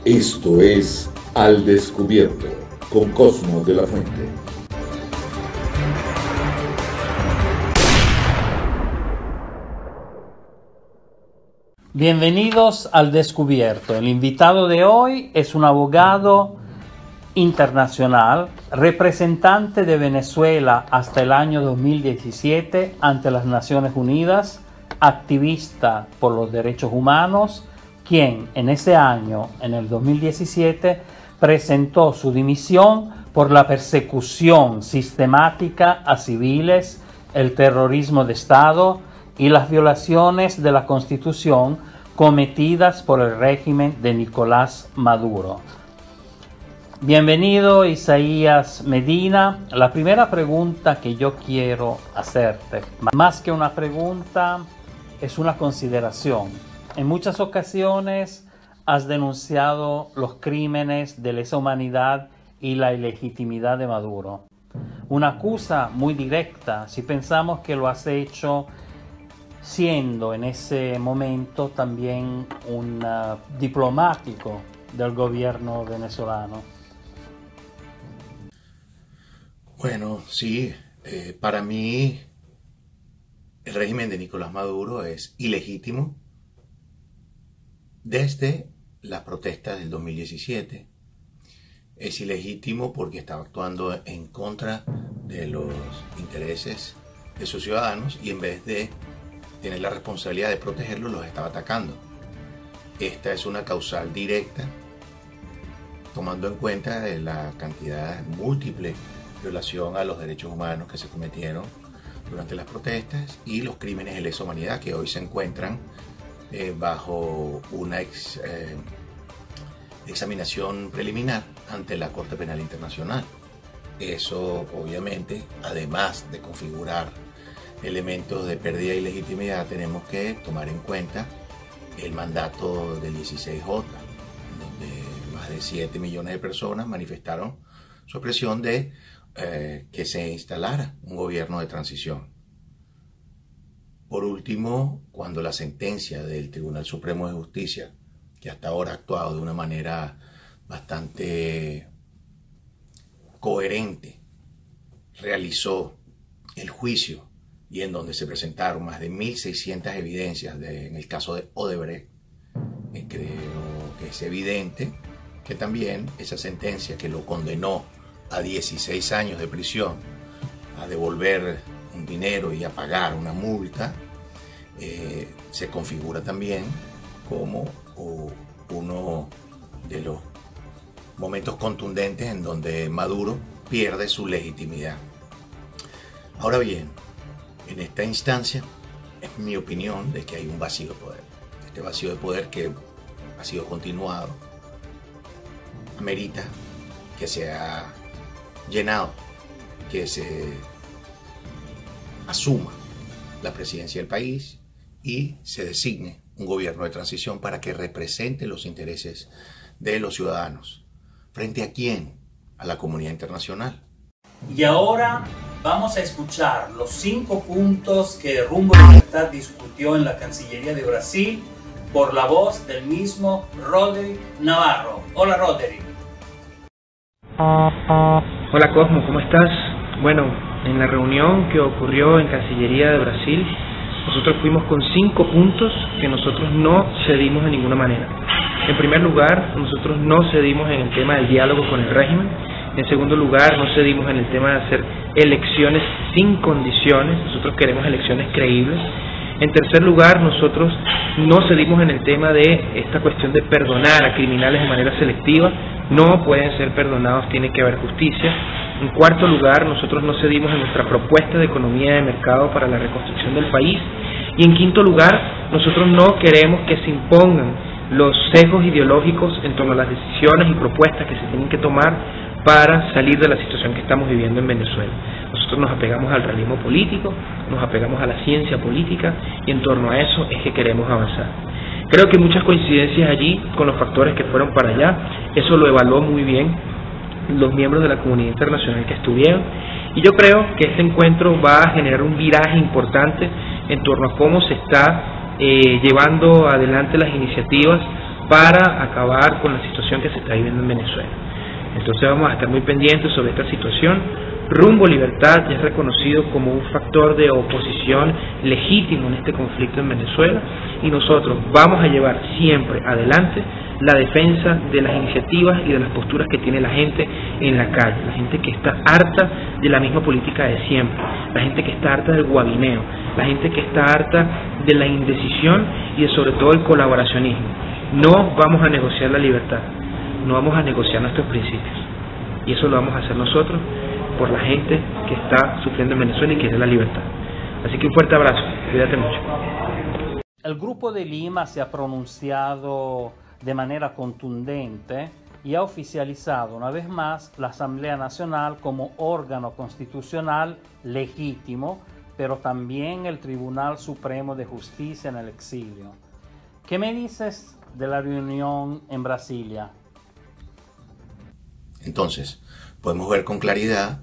Esto es Al Descubierto, con Cosmo de la Fuente. Bienvenidos al Descubierto. El invitado de hoy es un abogado internacional, representante de Venezuela hasta el año 2017 ante las Naciones Unidas, activista por los derechos humanos, quien en ese año, en el 2017, presentó su dimisión por la persecución sistemática a civiles, el terrorismo de Estado y las violaciones de la Constitución cometidas por el régimen de Nicolás Maduro. Bienvenido, Isaías Medina. La primera pregunta que yo quiero hacerte, más que una pregunta, es una consideración. En muchas ocasiones has denunciado los crímenes de lesa humanidad y la ilegitimidad de Maduro. Una acusa muy directa, si pensamos que lo has hecho siendo en ese momento también un diplomático del gobierno venezolano. Bueno, sí, para mí el régimen de Nicolás Maduro es ilegítimo desde las protestas del 2017. Es ilegítimo porque estaba actuando en contra de los intereses de sus ciudadanos y en vez de tener la responsabilidad de protegerlos, los estaba atacando. Esta es una causal directa, tomando en cuenta la cantidad múltiple violación a los derechos humanos que se cometieron durante las protestas y los crímenes de lesa humanidad que hoy se encuentran bajo una examinación preliminar ante la Corte Penal Internacional. Eso, obviamente, además de configurar elementos de pérdida de legitimidad, tenemos que tomar en cuenta el mandato del 16J, donde más de 7 millones de personas manifestaron su presión de que se instalara un gobierno de transición. Por último, cuando la sentencia del Tribunal Supremo de Justicia, que hasta ahora ha actuado de una manera bastante coherente, realizó el juicio y en donde se presentaron más de 1.600 evidencias en el caso de Odebrecht, creo que es evidente que también esa sentencia que lo condenó a 16 años de prisión, a devolver un dinero y a pagar una multa, se configura también como uno de los momentos contundentes en donde Maduro pierde su legitimidad. Ahora bien, en esta instancia es mi opinión de que hay un vacío de poder. Este vacío de poder que ha sido continuado amerita que sea llenado, que se asuma la presidencia del país y se designe un gobierno de transición para que represente los intereses de los ciudadanos. ¿Frente a quién? A la comunidad internacional. Y ahora vamos a escuchar los 5 puntos que Rumbo a la Libertad discutió en la Cancillería de Brasil por la voz del mismo Roderick Navarro. Hola, Roderick. Hola Cosmo, ¿cómo estás? Bueno, en la reunión que ocurrió en Cancillería de Brasil, nosotros fuimos con 5 puntos que nosotros no cedimos de ninguna manera. En primer lugar, nosotros no cedimos en el tema del diálogo con el régimen. En segundo lugar, no cedimos en el tema de hacer elecciones sin condiciones. Nosotros queremos elecciones creíbles. En tercer lugar, nosotros no cedimos en el tema de esta cuestión de perdonar a criminales de manera selectiva. No pueden ser perdonados, tiene que haber justicia. En cuarto lugar, nosotros no cedimos en nuestra propuesta de economía de mercado para la reconstrucción del país. Y en quinto lugar, nosotros no queremos que se impongan los sesgos ideológicos en torno a las decisiones y propuestas que se tienen que tomar para salir de la situación que estamos viviendo en Venezuela. Nosotros nos apegamos al realismo político, nos apegamos a la ciencia política y en torno a eso es que queremos avanzar. Creo que muchas coincidencias allí con los factores que fueron para allá, eso lo evaluó muy bien los miembros de la comunidad internacional que estuvieron y yo creo que este encuentro va a generar un viraje importante en torno a cómo se está llevando adelante las iniciativas para acabar con la situación que se está viviendo en Venezuela. Entonces vamos a estar muy pendientes sobre esta situación. Rumbo Libertad ya es reconocido como un factor de oposición legítimo en este conflicto en Venezuela, y nosotros vamos a llevar siempre adelante la defensa de las iniciativas y de las posturas que tiene la gente en la calle, la gente que está harta de la misma política de siempre, la gente que está harta del guabineo, la gente que está harta de la indecisión y de sobre todo el colaboracionismo. No vamos a negociar la libertad, no vamos a negociar nuestros principios, y eso lo vamos a hacer nosotros por la gente que está sufriendo en Venezuela y quiere la libertad. Así que un fuerte abrazo, cuídate mucho. El Grupo de Lima se ha pronunciado de manera contundente y ha oficializado una vez más la Asamblea Nacional como órgano constitucional legítimo, pero también el Tribunal Supremo de Justicia en el exilio. ¿Qué me dices de la reunión en Brasilia? Entonces, podemos ver con claridad,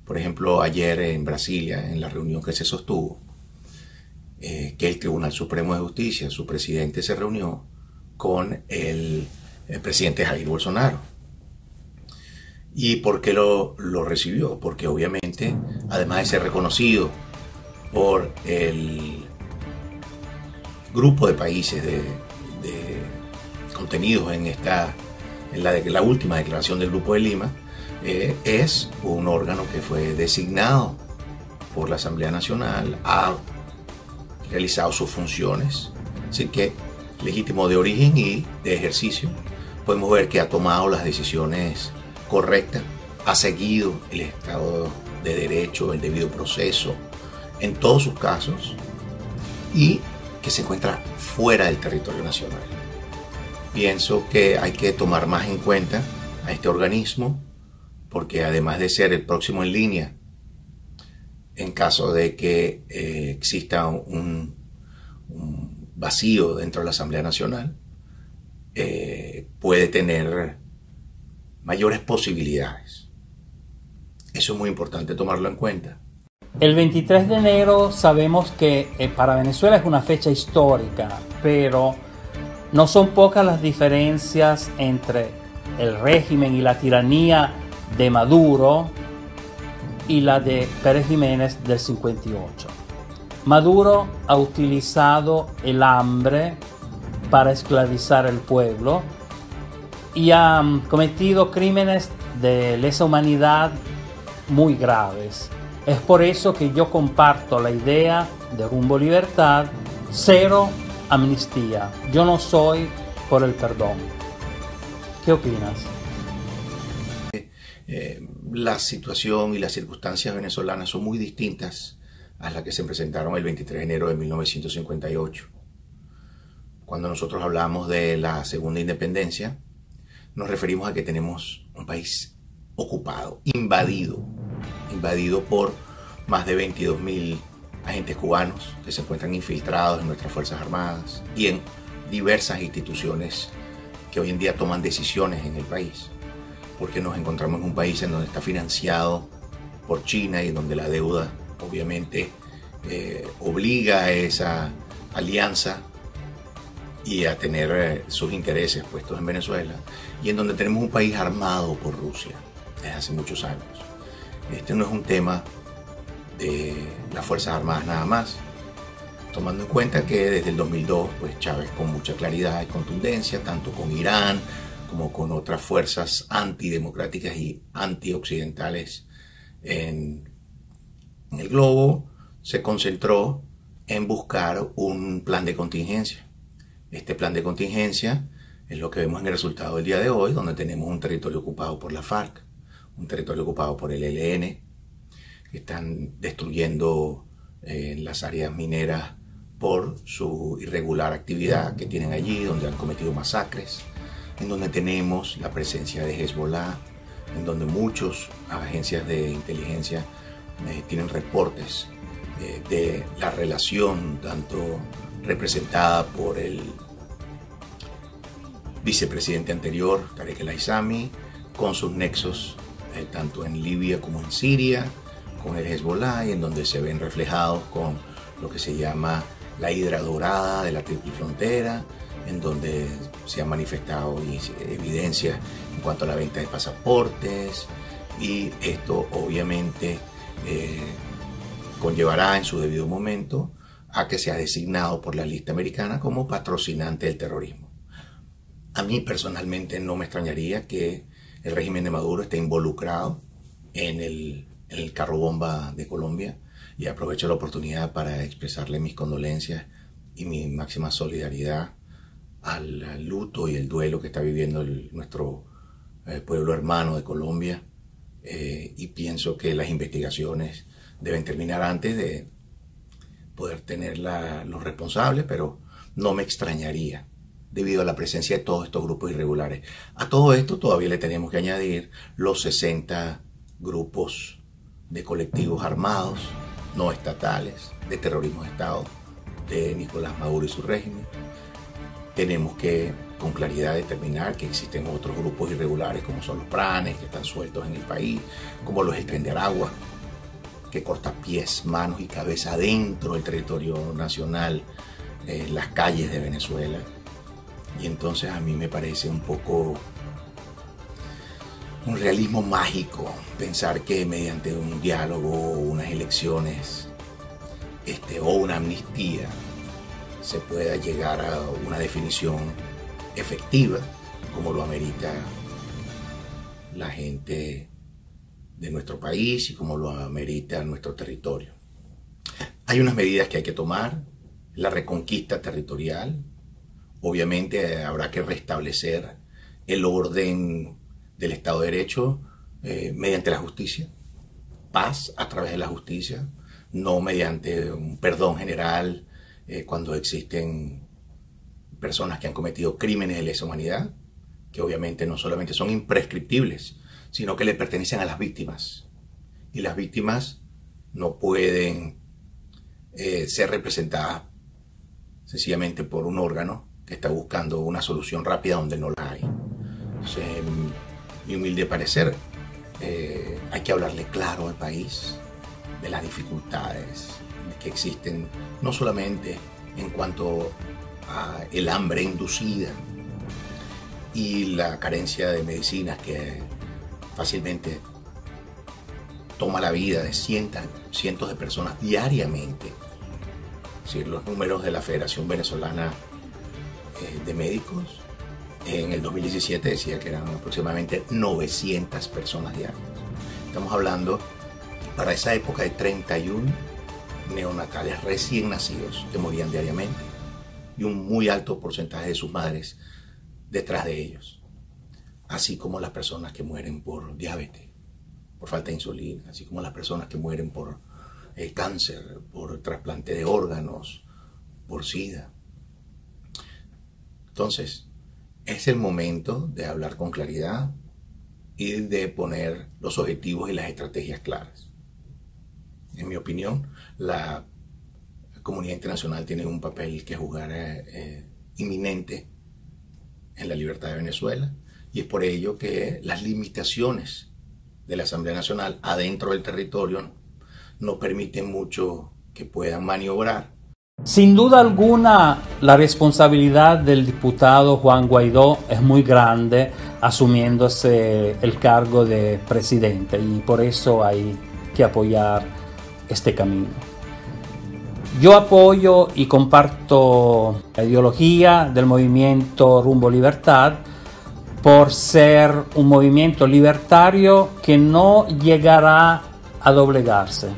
por ejemplo, ayer en Brasilia, en la reunión que se sostuvo, que el Tribunal Supremo de Justicia, su presidente, se reunió con el presidente Jair Bolsonaro. ¿Y por qué lo recibió? Porque obviamente, además de ser reconocido por el grupo de países de contenidos en la última declaración del Grupo de Lima, es un órgano que fue designado por la Asamblea Nacional, ha realizado sus funciones, así que legítimo de origen y de ejercicio. Podemos ver que ha tomado las decisiones correctas, ha seguido el Estado de Derecho, el debido proceso en todos sus casos, y que se encuentra fuera del territorio nacional. Pienso que hay que tomar más en cuenta a este organismo, porque además de ser el próximo en línea, en caso de que exista un vacío dentro de la Asamblea Nacional, puede tener mayores posibilidades. Eso es muy importante tomarlo en cuenta. El 23 de enero sabemos que para Venezuela es una fecha histórica, pero no son pocas las diferencias entre el régimen y la tiranía de Maduro y la de Pérez Jiménez del 58. Maduro ha utilizado el hambre para esclavizar al pueblo y ha cometido crímenes de lesa humanidad muy graves. Es por eso que yo comparto la idea de Rumbo Libertad, cero amnistía. Yo no soy por el perdón. ¿Qué opinas? La situación y las circunstancias venezolanas son muy distintas a las que se presentaron el 23 de enero de 1958. Cuando nosotros hablamos de la segunda independencia, nos referimos a que tenemos un país ocupado, invadido por más de 22.000 agentes cubanos que se encuentran infiltrados en nuestras Fuerzas Armadas y en diversas instituciones que hoy en día toman decisiones en el país, porque nos encontramos en un país en donde está financiado por China y donde la deuda obviamente obliga a esa alianza y a tener sus intereses puestos en Venezuela, y en donde tenemos un país armado por Rusia desde hace muchos años. Este no es un tema de las Fuerzas Armadas nada más, tomando en cuenta que desde el 2002 pues Chávez, con mucha claridad y contundencia, tanto con Irán como con otras fuerzas antidemocráticas y antioccidentales en el globo, se concentró en buscar un plan de contingencia. Este plan de contingencia es lo que vemos en el resultado del día de hoy, donde tenemos un territorio ocupado por la FARC, un territorio ocupado por el ELN, que están destruyendo las áreas mineras por su irregular actividad que tienen allí, donde han cometido masacres, en donde tenemos la presencia de Hezbollah, en donde muchas agencias de inteligencia tienen reportes de la relación tanto representada por el vicepresidente anterior, Tarek El Aissami, con sus nexos tanto en Libia como en Siria, con el Hezbollah, y en donde se ven reflejados con lo que se llama la hidra dorada de la triple frontera, en donde se han manifestado evidencias en cuanto a la venta de pasaportes, y esto obviamente conllevará en su debido momento a que sea designado por la lista americana como patrocinante del terrorismo. A mí personalmente no me extrañaría que el régimen de Maduro esté involucrado en el carro bomba de Colombia, y aprovecho la oportunidad para expresarle mis condolencias y mi máxima solidaridad al luto y el duelo que está viviendo nuestro pueblo hermano de Colombia, y pienso que las investigaciones deben terminar antes de poder tener los responsables, pero no me extrañaría debido a la presencia de todos estos grupos irregulares. A todo esto todavía le tenemos que añadir los 60 grupos de colectivos armados, no estatales, de terrorismo de Estado, de Nicolás Maduro y su régimen. Tenemos que con claridad determinar que existen otros grupos irregulares, como son los pranes, que están sueltos en el país, como los el Tren de Aragua, que corta pies, manos y cabeza dentro del territorio nacional, las calles de Venezuela. Y entonces a mí me parece un poco un realismo mágico pensar que mediante un diálogo, unas elecciones o una amnistía se pueda llegar a una definición efectiva como lo amerita la gente de nuestro país y como lo amerita nuestro territorio. Hay unas medidas que hay que tomar: la reconquista territorial. Obviamente habrá que restablecer el orden del Estado de Derecho mediante la justicia, paz a través de la justicia, no mediante un perdón general cuando existen personas que han cometido crímenes de lesa humanidad, que obviamente no solamente son imprescriptibles, sino que le pertenecen a las víctimas. Y las víctimas no pueden ser representadas sencillamente por un órgano que está buscando una solución rápida donde no la hay. Entonces, en mi humilde parecer, hay que hablarle claro al país de las dificultades que existen, no solamente en cuanto a el hambre inducida y la carencia de medicinas que fácilmente toma la vida de cientos de personas diariamente. Es decir, los números de la Federación Venezolana de Médicos en el 2017 decía que eran aproximadamente 900 personas diarias. Estamos hablando para esa época de 31 neonatales recién nacidos que morían diariamente, y un muy alto porcentaje de sus madres detrás de ellos, así como las personas que mueren por diabetes, por falta de insulina, así como las personas que mueren por cáncer, por trasplante de órganos, por SIDA. Entonces, es el momento de hablar con claridad y de poner los objetivos y las estrategias claras. En mi opinión, la comunidad internacional tiene un papel que jugar inminente en la libertad de Venezuela, y es por ello que las limitaciones de la Asamblea Nacional adentro del territorio no permiten mucho que puedan maniobrar. Sin duda alguna, la responsabilidad del diputado Juan Guaidó es muy grande asumiéndose el cargo de presidente, y por eso hay que apoyar este camino. Yo apoyo y comparto la ideología del movimiento Rumbo Libertad por ser un movimiento libertario que no llegará a doblegarse.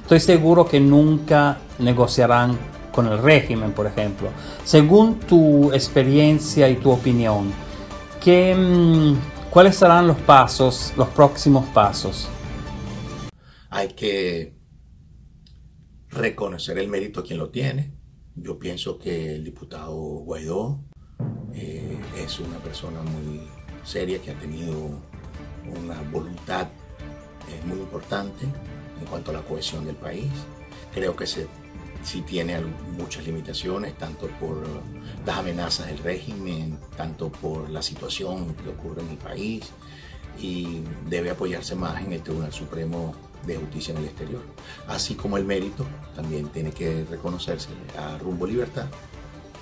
Estoy seguro que nunca negociarán con el régimen, por ejemplo. Según tu experiencia y tu opinión, ¿cuáles serán los próximos pasos? Hay que reconocer el mérito a quien lo tiene. Yo pienso que el diputado Guaidó es una persona muy seria, que ha tenido una voluntad muy importante en cuanto a la cohesión del país. Creo que sí tiene muchas limitaciones, tanto por las amenazas del régimen, tanto por la situación que ocurre en el país, y debe apoyarse más en el Tribunal Supremo de Justicia en el exterior. Así como el mérito también tiene que reconocerse a Rumbo Libertad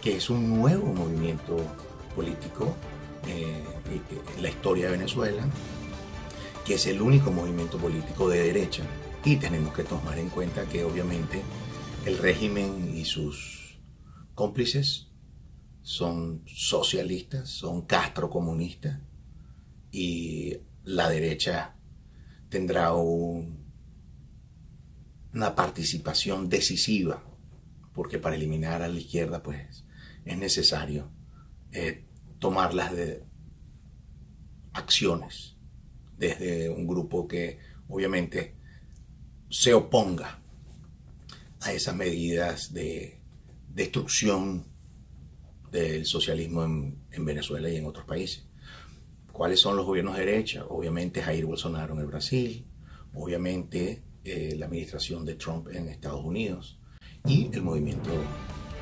que es un nuevo movimiento político en la historia de Venezuela, que es el único movimiento político de derecha, y tenemos que tomar en cuenta que obviamente el régimen y sus cómplices son socialistas, son castrocomunistas, y la derecha tendrá una participación decisiva, porque para eliminar a la izquierda pues es necesario tomar las acciones desde un grupo que obviamente se oponga a esas medidas de destrucción del socialismo en Venezuela y en otros países. ¿Cuáles son los gobiernos de derecha? Obviamente Jair Bolsonaro en el Brasil, obviamente la administración de Trump en Estados Unidos y el movimiento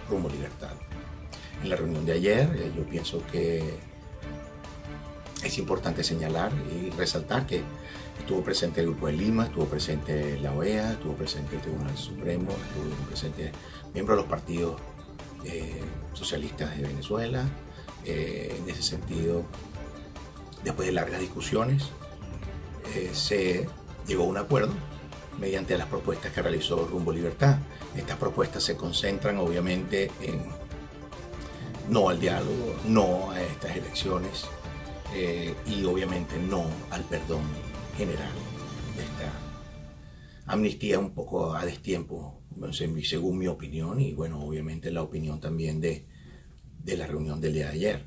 Rumbo Libertad. En la reunión de ayer yo pienso que es importante señalar y resaltar que estuvo presente el Grupo de Lima, estuvo presente la OEA, estuvo presente el Tribunal Supremo, estuvo presente miembros de los partidos socialistas de Venezuela. En ese sentido, después de largas discusiones, se llegó a un acuerdo mediante las propuestas que realizó Rumbo Libertad. Estas propuestas se concentran obviamente en no al diálogo, no a estas elecciones y obviamente no al perdón general de esta amnistía un poco a destiempo, según mi opinión, y bueno, obviamente la opinión también de la reunión del día de ayer.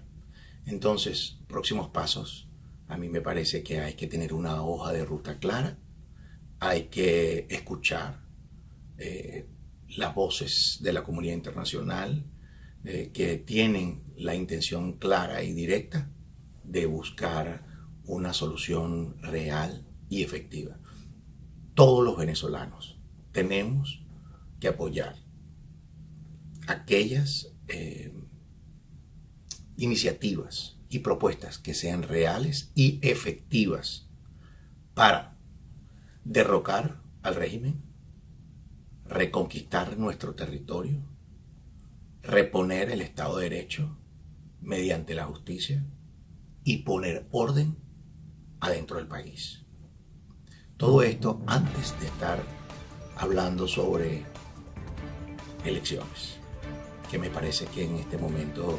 Entonces, próximos pasos, a mí me parece que hay que tener una hoja de ruta clara, hay que escuchar las voces de la comunidad internacional que tienen la intención clara y directa de buscar una solución real y efectiva. Todos los venezolanos tenemos que apoyar aquellas iniciativas y propuestas que sean reales y efectivas para derrocar al régimen, reconquistar nuestro territorio, reponer el Estado de Derecho mediante la justicia y poner orden adentro del país. Todo esto antes de estar hablando sobre elecciones, que me parece que en este momento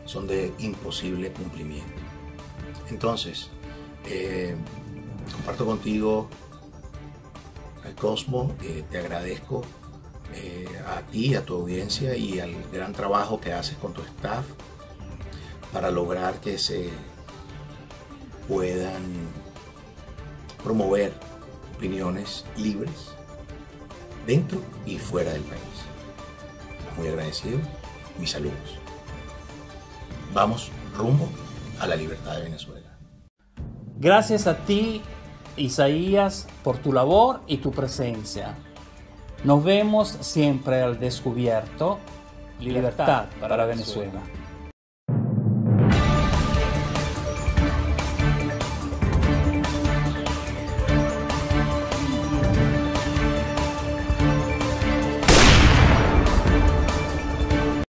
son de imposible cumplimiento. Entonces, comparto contigo, Cosmo, te agradezco a ti, a tu audiencia y al gran trabajo que haces con tu staff para lograr que se puedan promover opiniones libres dentro y fuera del país. Muy agradecido, mis saludos. Vamos rumbo a la libertad de Venezuela. Gracias a ti, Isaías, por tu labor y tu presencia. Nos vemos siempre al descubierto. Libertad para Venezuela.